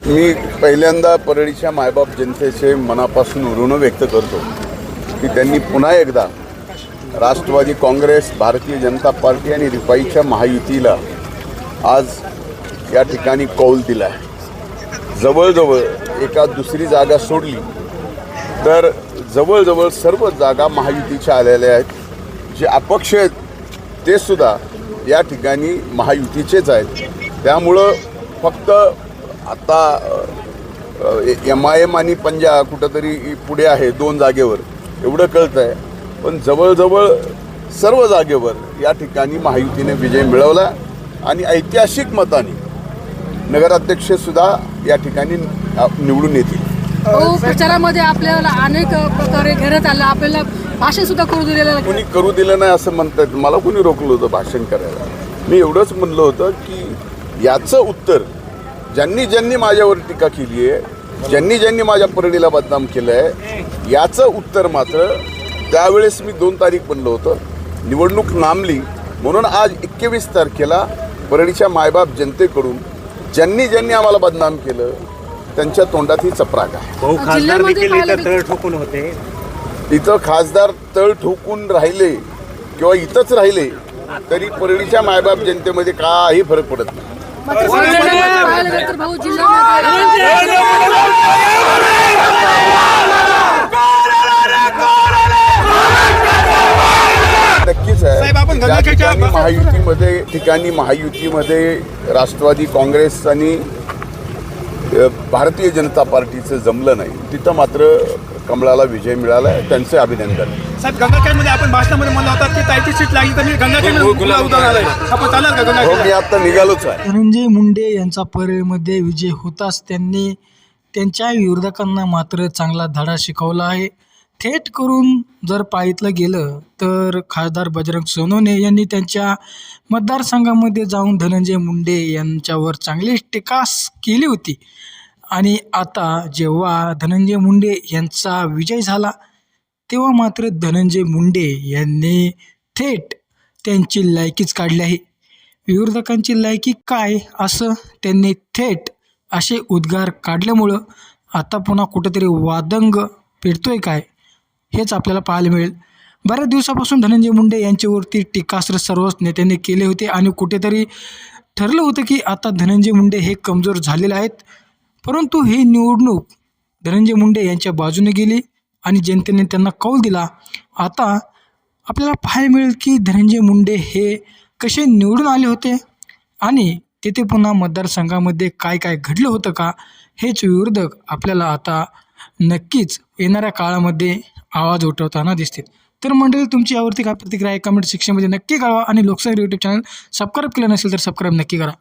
मी पहिल्यांदा परळीच्या मायबाप जनतेचे मनापासून ऋण व्यक्त करतो की त्यांनी पुन्हा एकदा राष्ट्रवादी काँग्रेस, भारतीय जनता पार्टी आणि रिपाईच्या महायुतीला आज या ठिकाणी कौल दिला आहे। जवळजवळ एका दुसरी जागा सोडली तर जवळजवळ सर्व जागा महायुतीच्या आलेल्या आहेत। जे अपक्ष आहेत ते सुद्धा या ठिकाणी महायुतीचेच आहेत। त्यामुळं फक्त आता MIM आणि पंजा कुठंतरी पुढे आहे 2 जागेवर एवढं कळतं आहे, पण जवळजवळ सर्व जागेवर या ठिकाणी महायुतीने विजय मिळवला आणि ऐतिहासिक मताने नगराध्यक्षसुद्धा या ठिकाणी निवडून येतील। प्रचारामध्ये आपल्याला अनेक प्रकारे घेण्यात आलं, आपल्याला भाषण सुद्धा करू दिलेलं कोणी करू दिलं नाही असं म्हणतात। मला कोणी रोखलं होतं भाषण करायला? मी एवढंच म्हणलं होतं की याचं उत्तर ज्यांनी माझ्यावर टीका केली आहे, ज्यांनी माझ्या परळीला बदनाम केलं आहे, याचं उत्तर मात्र त्यावेळेस मी 2 तारीख म्हणलं होतं। निवडणूक लांबली म्हणून आज 21 तारखेला परळीच्या मायबाप जनतेकडून ज्यांनी आम्हाला बदनाम केलं त्यांच्या तोंडात ही चपराक आहे। खासदार देखील इथं तळ ठोकून होते। इथं खासदार तळ ठोकून राहिले किंवा इथंच राहिले तरी परळीच्या मायबाप जनतेमध्ये काही फरक पडत नाही। नक्कीच आहे महायुतीमध्ये राष्ट्रवादी काँग्रेस आणि भारतीय जनता पार्टीचं जमलं नाही, तिथं मात्र कमळाला विजय मिळाला आहे। त्यांचे अभिनंदन। साहेब, गंगाखेडमध्ये आपण भाषणामध्ये म्हणलं होतं की ताईची सीट लागली तर मी गंगाखेडमध्ये आपण चालणार का गंगाखेड? मी आता निघालोच आहे। धनंजय मुंडे यांचा परळीमध्ये विजय होताच त्यांनी त्यांच्या विरोधकांना मात्र चांगला धडा शिकवला आहे। थेट करून जर पाहिलं गेलं तर खासदार बजरंग सोनवणे यांनी त्यांच्या मतदारसंघामध्ये जाऊन धनंजय मुंडे यांच्यावर चांगली टीका केली होती आणि आता जेव्हा धनंजय मुंडे यांचा विजय झाला तेव्हा मात्र धनंजय मुंडे यांनी थेट त्यांची लायकीच काढली आहे। विरोधकांची लायकी काय असं त्यांनी थेट असे उद्गार काढल्यामुळं आता पुन्हा कुठेतरी वादंग पेटतोय काय हेच आपल्याला पाहायला मिळेल। बऱ्याच दिवसापासून धनंजय मुंडे यांच्यावरती टीकास्त्र सर्वच नेत्यांनी केले होते आणि कुठेतरी ठरलं होतं की आता धनंजय मुंडे हे कमजोर झालेले आहेत, परंतु ही निवडणूक धनंजय मुंडे यांच्या बाजूने गेली आणि जनतेने त्यांना कौल दिला। आता आपल्याला पाहायला मिळेल की धनंजय मुंडे हे कसे निवडून आले होते आणि तिथे पुन्हा मतदारसंघामध्ये काय घडलं होतं का हेच विरोधक आपल्याला आता नक्कीच येणाऱ्या काळामध्ये आवाज उठवताना दिसतील। तर मंडळी, तुमची यावरती काय प्रतिक्रिया आहे कमेंट सेक्शनमध्ये नक्की कळवा आणि लोकशाही यूट्यूब चॅनल सबस्क्राईब केलं नसेल तर सबस्क्राईब नक्की करा।